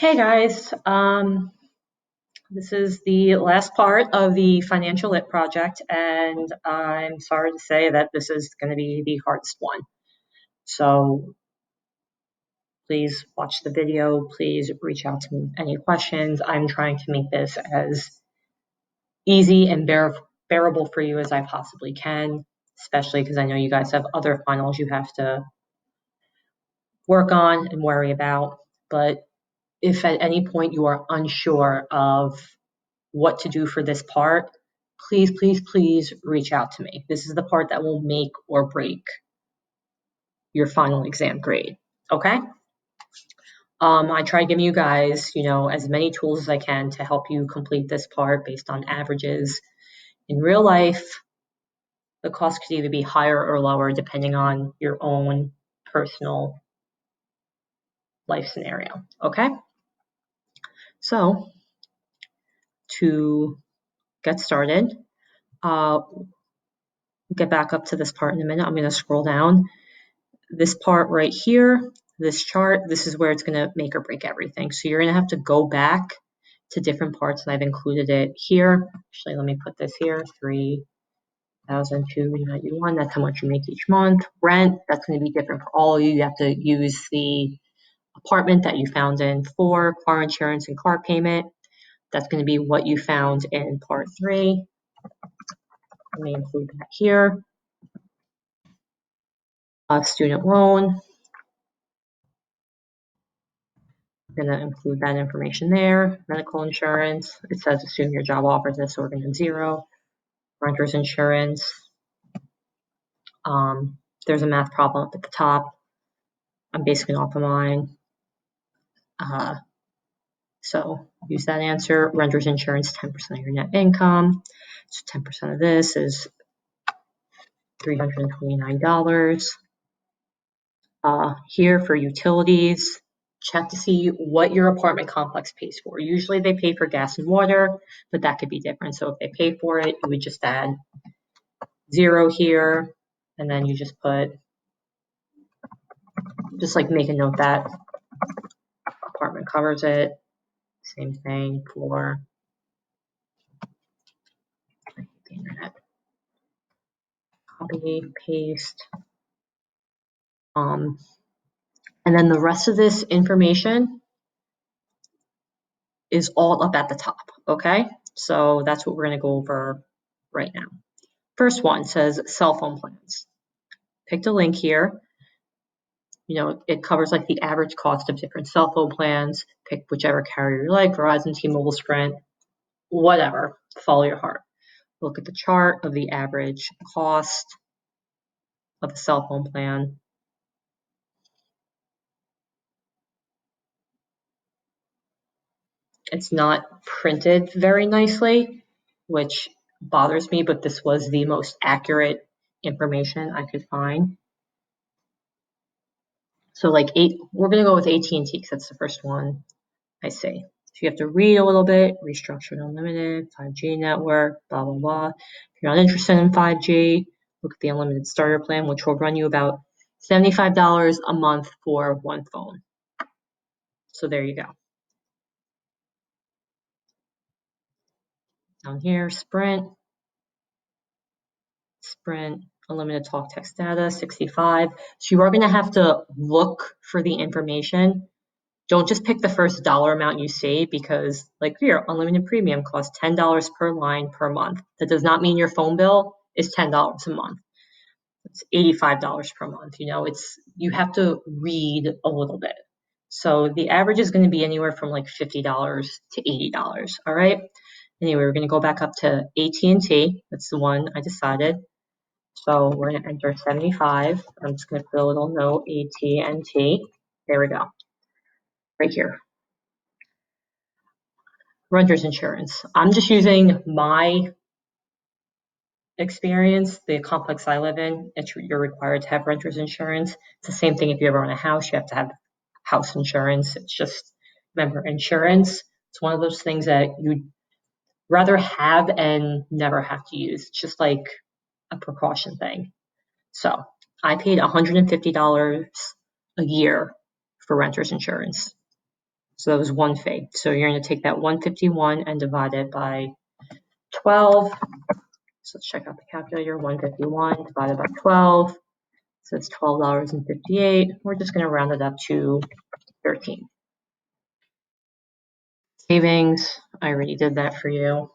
Hey guys, this is the last part of the Financial Lit project, and I'm sorry to say that this is going to be the hardest one. So please watch the video, please reach out to me with any questions. I'm trying to make this as easy and bearable for you as I possibly can, especially because I know you guys have other finals you have to work on and worry about. But if at any point you are unsure of what to do for this part, please reach out to me. This is the part that will make or break your final exam grade. Okay? I try giving you guys, as many tools as I can to help you complete this part based on averages. In real life, the cost could either be higher or lower depending on your own personal life scenario. Okay? So, to get started, get back up to this part in a minute. I'm going to scroll down. This part right here, this chart, this is where it's going to make or break everything. So you're going to have to go back to different parts, and I've included it here. Actually, let me put this here, 3,291. That's how much you make each month. Rent, that's going to be different for all of you. You have to use the apartment that you found in 4, car insurance and car payment. That's going to be what you found in part 3. Let me include that here. Student loan. I'm going to include that information there. Medical insurance. It says assume your job offers this, so we're going to 0. Renter's insurance. There's a math problem up at the top. I'm basing it off of mine. So use that answer. Renter's insurance, 10% of your net income. So 10% of this is $329. Here for utilities, check to see what your apartment complex pays for. Usually they pay for gas and water, but that could be different. So if they pay for it, you would just add 0 here, and then you just make a note that apartment covers it. Same thing for the internet. Copy, paste. And then the rest of this information is all up at the top, okay? So that's what we're going to go over right now. First one says cell phone plans. Pick the link here. It covers like the average cost of different cell phone plans. Pick whichever carrier you like, Verizon, T-Mobile, Sprint, whatever. Follow your heart. Look at the chart of the average cost of a cell phone plan. It's not printed very nicely, which bothers me, but this was the most accurate information I could find. So we're going to go with AT&T because that's the first one I see. So you have to read a little bit, restructured unlimited, 5G network, blah, blah, blah. If you're not interested in 5G, look at the unlimited starter plan, which will run you about $75 a month for one phone. So there you go. Down here, Sprint, unlimited talk, text, data, 65. So you are going to have to look for the information. Don't just pick the first dollar amount you see because here, unlimited premium costs $10 per line per month. That does not mean your phone bill is $10 a month. It's $85 per month. You have to read a little bit. So the average is going to be anywhere from $50 to $80. All right. Anyway, we're going to go back up to AT&T. That's the one I decided. So we're going to enter 75. I'm just going to put a little note, AT&T. There we go. Right here. Renter's insurance. I'm just using my experience, the complex I live in. You're required to have renter's insurance. It's the same thing if you ever own a house, you have to have house insurance. It's just, remember, insurance, it's one of those things that you'd rather have and never have to use. It's just like a precaution thing. So I paid $150 a year for renter's insurance. So that was one fee. So you're going to take that 151 and divide it by 12. So let's check out the calculator. 151 divided by 12. So it's $12.58. We're just going to round it up to 13. Savings, I already did that for you.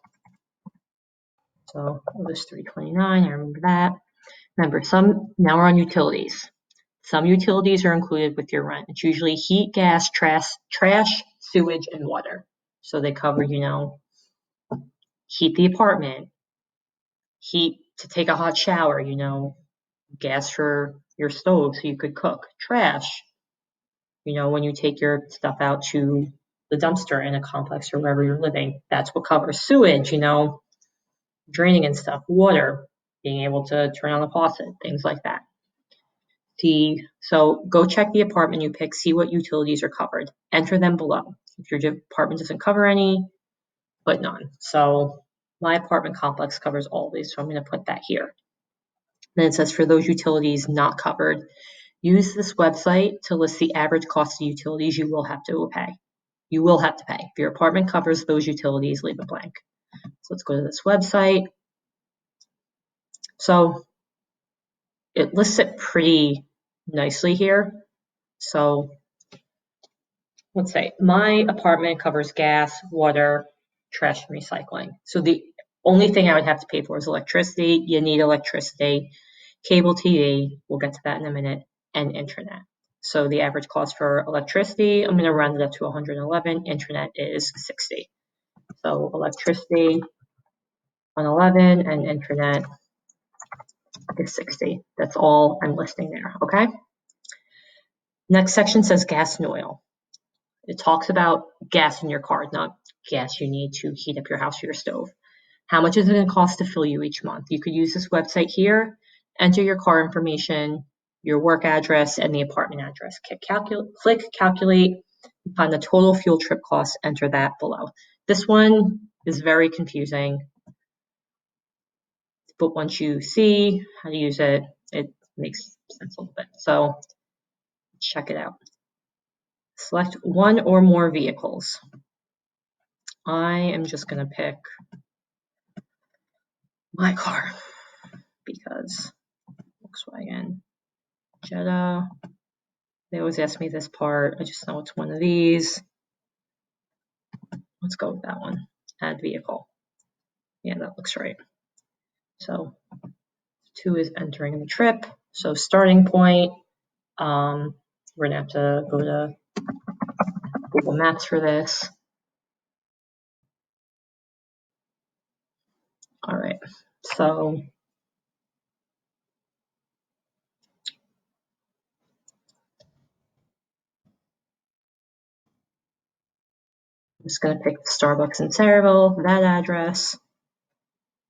So it was $329. I remember that. Remember, now we're on utilities. Some utilities are included with your rent. It's usually heat, gas, trash, sewage, and water. So they cover, heat the apartment, heat to take a hot shower, gas for your stove so you could cook, trash, when you take your stuff out to the dumpster in a complex or wherever you're living. That's what covers sewage, draining and stuff, water, being able to turn on the faucet, things like that. So go check the apartment you pick, see what utilities are covered, enter them below. If your apartment doesn't cover any, put none. So my apartment complex covers all these, so I'm going to put that here. Then it says for those utilities not covered, use this website to list the average cost of utilities you will have to pay. You will have to pay. If your apartment covers those utilities, leave it blank. So let's go to this website. So it lists it pretty nicely here. So let's say my apartment covers gas, water, trash, and recycling. So the only thing I would have to pay for is electricity. You need electricity, cable TV, we'll get to that in a minute, and internet. So the average cost for electricity, I'm going to round it up to 111. Internet is 60. So electricity 111 and internet is 60. That's all I'm listing there, okay? Next section says gas and oil. It talks about gas in your car, not gas you need to heat up your house or your stove. How much is it going to cost to fill you each month? You could use this website here, enter your car information, your work address, and the apartment address. Click calculate, find the total fuel trip cost, enter that below. This one is very confusing, but once you see how to use it, it makes sense a little bit. So check it out. Select one or more vehicles. I am just going to pick my car because Volkswagen Jetta. They always ask me this part. I just know it's one of these. Let's go with that one. Add vehicle. Yeah, that looks right. So 2 is entering the trip. So starting point, we're going to have to go to Google Maps for this. All right. So I'm just going to pick the Starbucks in Sayreville, that address.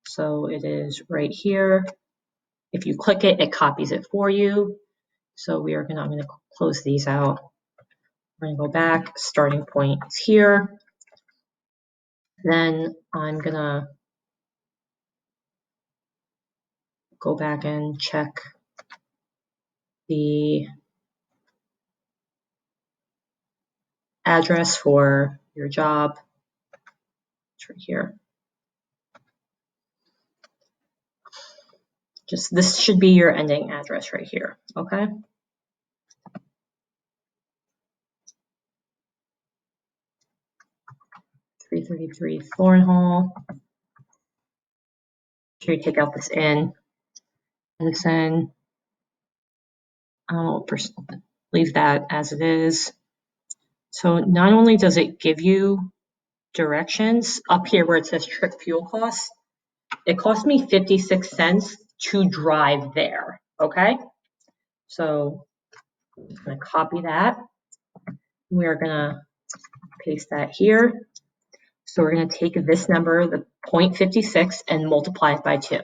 So it is right here. If you click it, it copies it for you. So I'm going to close these out. We're going to go back. Starting point is here. Then I'm going to go back and check the address for your job. It's right here. This should be your ending address right here, okay? .333 Thornhall. Make sure you take out this in. This in. I'll leave that as it is. So not only does it give you directions up here where it says trip fuel costs, it cost me 56 cents to drive there, okay? So I'm going to copy that. We are going to paste that here. So we're going to take this number, the 0.56, and multiply it by 2.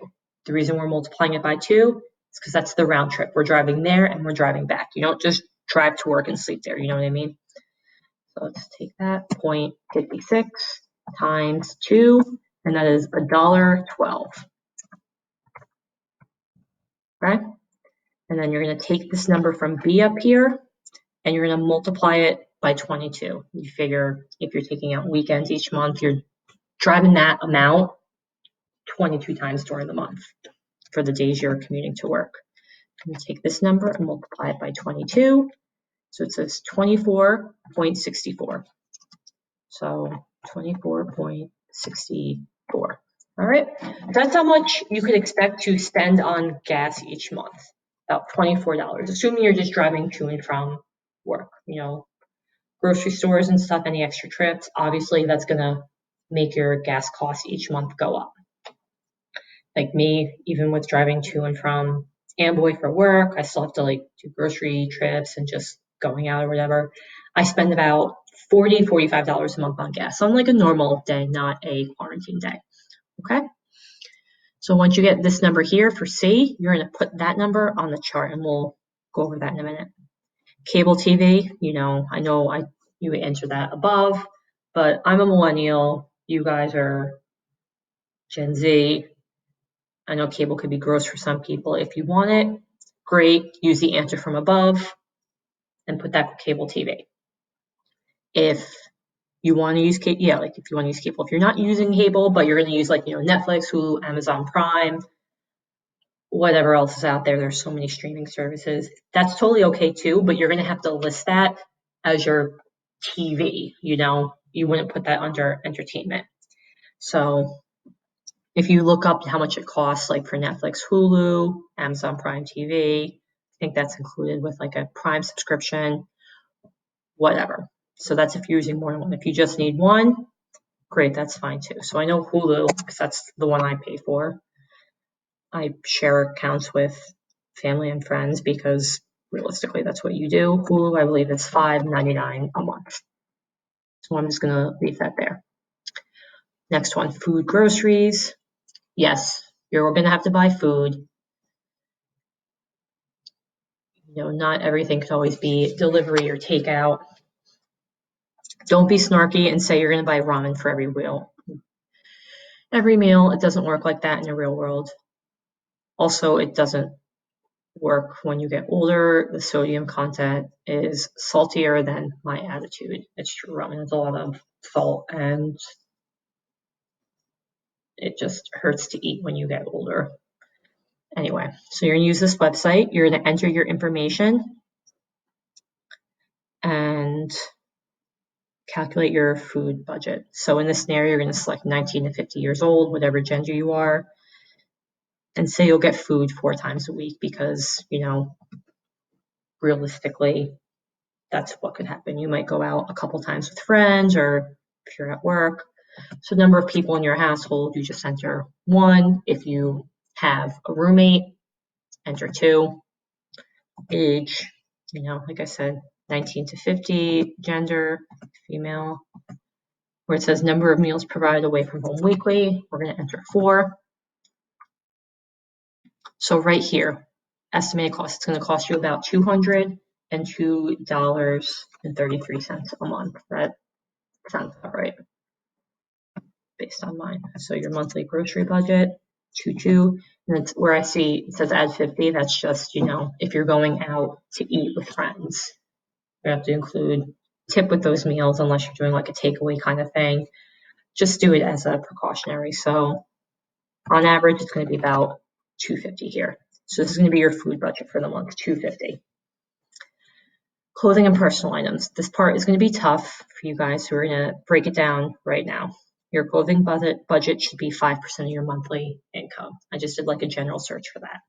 The reason we're multiplying it by 2 is because that's the round trip. We're driving there and we're driving back. You don't just drive to work and sleep there. You know what I mean? So let's take that 0.56 times 2, and that is $1.12. Okay? And then you're going to take this number from B up here, and you're going to multiply it by 22. You figure if you're taking out weekends each month, you're driving that amount 22 times during the month for the days you're commuting to work. I'm going to take this number and multiply it by 22. So it says 24.64. So 24.64. All right. That's how much you could expect to spend on gas each month. About $24, assuming you're just driving to and from work. Grocery stores and stuff, any extra trips, obviously that's going to make your gas costs each month go up. Like me, even with driving to and from Amboy for work, I still have to do grocery trips and just going out or whatever. I spend about $45 a month on gas on a normal day, not a quarantine day. Okay. So once you get this number here for C, you're going to put that number on the chart, and we'll go over that in a minute. Cable TV, I know you would enter that above, but I'm a millennial. You guys are Gen Z. I know cable could be gross for some people. If you want it, great. Use the answer from above and put that for cable TV. If you want to use cable, if you want to use cable. If you're not using cable, but you're going to use Netflix, Hulu, Amazon Prime, whatever else is out there. There's so many streaming services. That's totally okay too, but you're going to have to list that as your TV. You wouldn't put that under entertainment. So if you look up how much it costs, for Netflix, Hulu, Amazon Prime TV, I think that's included with a Prime subscription, whatever. So that's if you're using more than one. If you just need one, great, that's fine too. So I know Hulu, because that's the one I pay for. I share accounts with family and friends because realistically that's what you do. Hulu, I believe it's $5.99 a month. So I'm just going to leave that there. Next one, food, groceries. Yes, you're going to have to buy food. Not everything could always be delivery or takeout. Don't be snarky and say you're going to buy ramen for every meal. It doesn't work like that in the real world. Also, it doesn't work when you get older. The sodium content is saltier than my attitude. It's true. Ramen has a lot of salt, and it just hurts to eat when you get older. Anyway, so you're going to use this website. You're going to enter your information and calculate your food budget. So in this scenario, you're going to select 19 to 50 years old, whatever gender you are, and say you'll get food 4 times a week because, realistically, that's what could happen. You might go out a couple times with friends, or if you're at work. So number of people in your household, you just enter 1. If you have a roommate, enter 2. Age, like I said, 19 to 50, gender, female. Where it says number of meals provided away from home weekly, we're going to enter 4. So right here, estimated cost, it's going to cost you about $202.33 a month. That sounds about right based on mine. So your monthly grocery budget, 22, and it's where I see it says add 50. That's just, if you're going out to eat with friends, you have to include tip with those meals unless you're doing a takeaway kind of thing. Just do it as a precautionary. So on average, it's going to be about $250 here. So this is going to be your food budget for the month, $250. Clothing and personal items. This part is going to be tough for you guys, so we're going to break it down right now. Your clothing budget should be 5% of your monthly income. I just did a general search for that.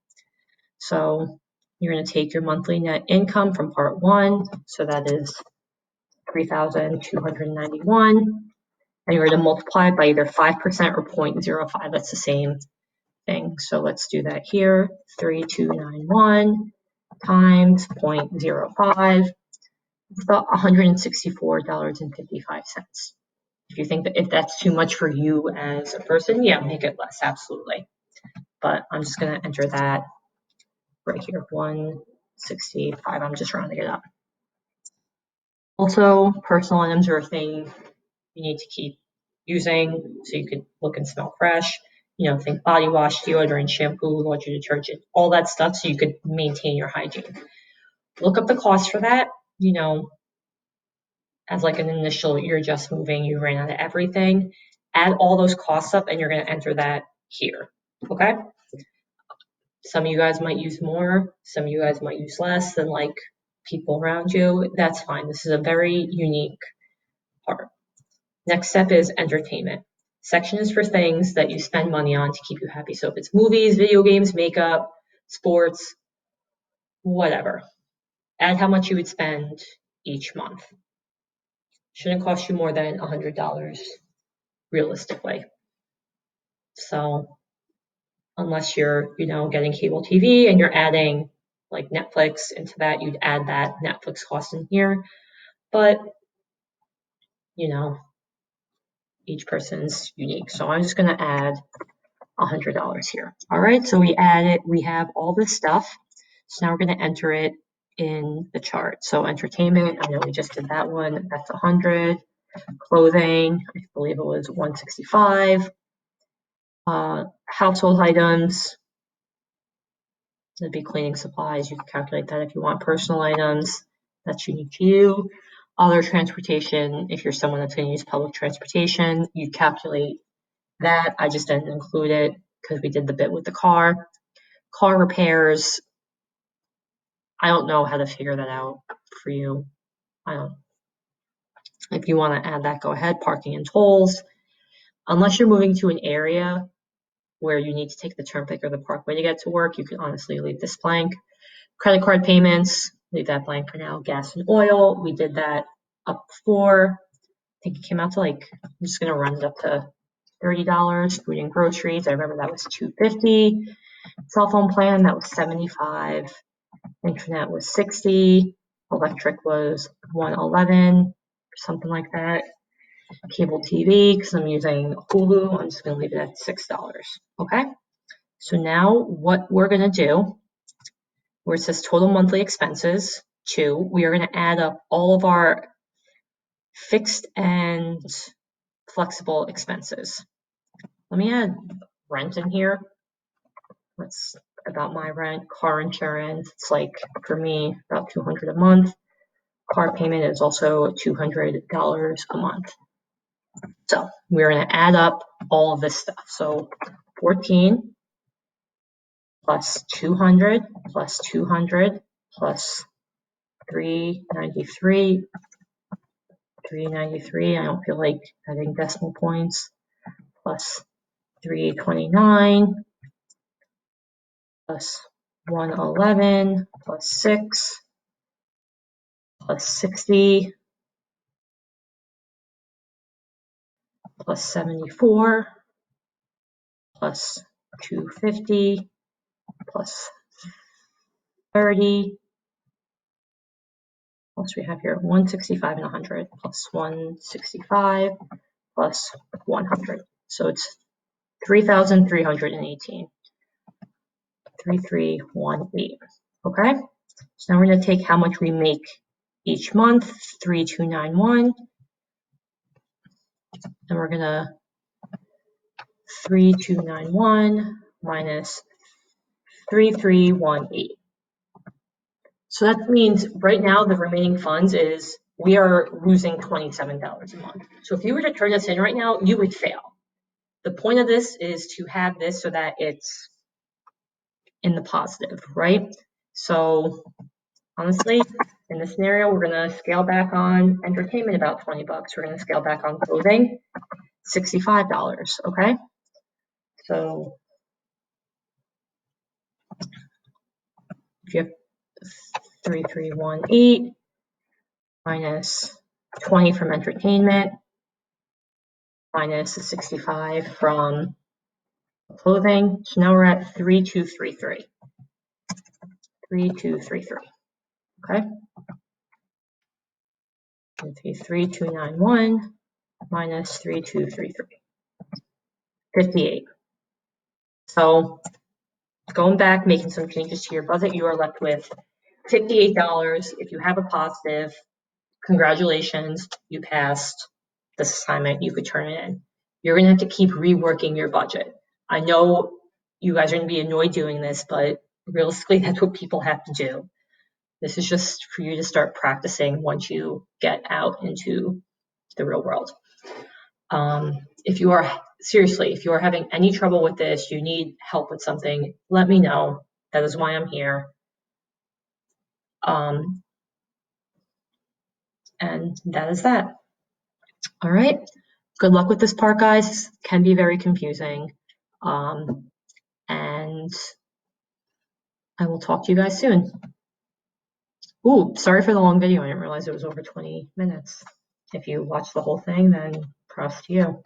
So you're going to take your monthly net income from part 1. So that is $3,291. And you're going to multiply it by either 5% or 0.05. That's the same thing. So let's do that here. 3,291 times 0.05. It's about $164.55. If you think that if that's too much for you as a person, make it less, absolutely. But I'm just going to enter that right here, 165. I'm just rounding it up. Also, personal items are a thing you need to keep using so you can look and smell fresh. Think body wash, deodorant, shampoo, laundry detergent, all that stuff so you could maintain your hygiene. Look up the cost for that. as like an initial, you're just moving, you ran out of everything. Add all those costs up and you're going to enter that here. Okay? Some of you guys might use more, some of you guys might use less than like people around you. That's fine. This is a very unique part. Next step is entertainment. Section is for things that you spend money on to keep you happy. So if it's movies, video games, makeup, sports, whatever. Add how much you would spend each month. Shouldn't cost you more than $100 realistically. So unless you're, getting cable TV and you're adding like Netflix into that, you'd add that Netflix cost in here. But, each person's unique. So I'm just going to add $100 here. All right, so we add it. We have all this stuff. So now we're going to enter it in the chart. So entertainment, I know we just did that one. That's 100. Clothing, I believe it was 165. Household items, it'd be cleaning supplies. You can calculate that if you want. Personal items, that's unique to you. Other transportation, if you're someone that's going to use public transportation, you calculate that. I just didn't include it because we did the bit with the car. Car repairs, I don't know how to figure that out for you. If you want to add that, go ahead. Parking and tolls. Unless you're moving to an area where you need to take the turnpike or the parkway to get to work, you can honestly leave this blank. Credit card payments, leave that blank for now. Gas and oil, we did that up before. I think it came out to I'm just going to run it up to $30. Food and groceries, I remember that was $2.50. Cell phone plan, that was $75. Internet was $60. Electric was $111, something like that. Cable TV, because I'm using Hulu, I'm just going to leave it at $6. Okay? So now what we're going to do, where it says total monthly expenses, 2, we are going to add up all of our fixed and flexible expenses. Let me add rent in here. That's about my rent. Car insurance, it's for me, about $200 a month. Car payment is also $200 a month. So we're going to add up all of this stuff. So 14 plus 200 plus 200 plus 393. 393, I don't feel like adding decimal points, plus 329 plus 111 plus 6 plus 60 plus 74 plus 250 plus 30 plus we have here 165 and 100 plus 165 plus 100. So it's 3,318. 3318. Okay? So now we're going to take how much we make each month, 3291, and we're going to 3291 minus 3318. So that means right now the remaining funds is we are losing $27 a month. So if you were to turn this in right now, you would fail. The point of this is to have this so that it's in the positive, right? So honestly, in this scenario, we're going to scale back on entertainment about $20. We're going to scale back on clothing, $65, okay? So if you have 3318 minus 20 from entertainment minus the 65 from clothing. So now we're at 3233. 3233. Okay? 3291 minus 3233. 58. So going back, making some changes to your budget, you are left with $58. If you have a positive, congratulations, you passed this assignment, you could turn it in. You're going to have to keep reworking your budget. I know you guys are going to be annoyed doing this, but realistically, that's what people have to do. This is just for you to start practicing once you get out into the real world. If you are having any trouble with this, you need help with something, let me know. That is why I'm here. And that is that. All right. Good luck with this part, guys. It can be very confusing. And I will talk to you guys soon. Ooh, sorry for the long video. I didn't realize it was over 20 minutes. If you watched the whole thing, then props to you.